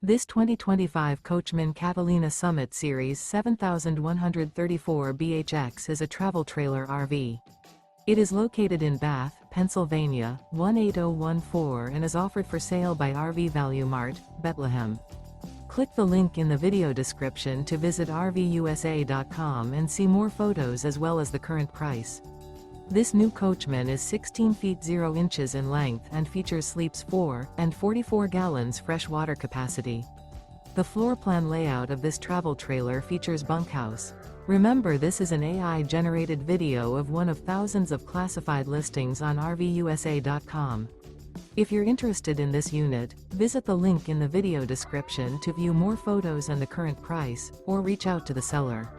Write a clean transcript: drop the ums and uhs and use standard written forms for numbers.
This 2025 Coachmen Catalina Summit Series 7134 BHX is a travel trailer RV. It is located in Bath, Pennsylvania, 18014 and is offered for sale by RV Value Mart, Behtlehem. Click the link in the video description to visit RVUSA.com and see more photos as well as the current price. This new Coachmen is 16 feet 0 inches in length and features sleeps 4 and 44 gallons fresh water capacity. The floor plan layout of this travel trailer features bunkhouse. Remember, this is an AI-generated video of one of thousands of classified listings on RVUSA.com. If you're interested in this unit, visit the link in the video description to view more photos and the current price, or reach out to the seller.